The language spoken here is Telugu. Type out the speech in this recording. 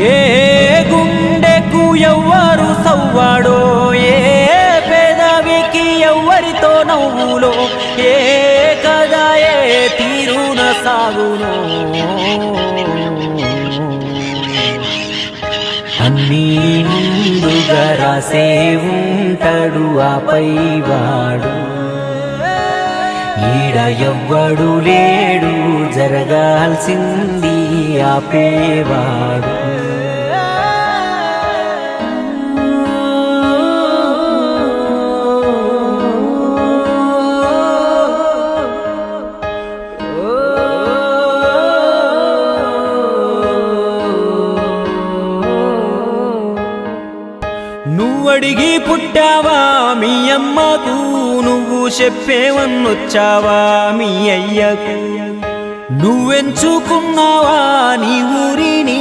ఏ గుండెకు ఎవ్వరు సవ్వాడో, ఏ పెదవికి ఎవ్వరితో నవ్వులో, ఏ కదా ఏ తీరున సాగునో, అన్నీ ముందుగా రాసే ఉంటాడు ఆపై వాడు. ఈడ ఎవ్వడు లేడు జరగాల్సింది ఆపేవాడు. నువ్వడిగి పుట్టావా మీ అమ్మకు, నువ్వు చెప్పేవన్నొచ్చావా మీ అయ్యకు, నువ్వెంచుకున్నావా నీ ఊరిని.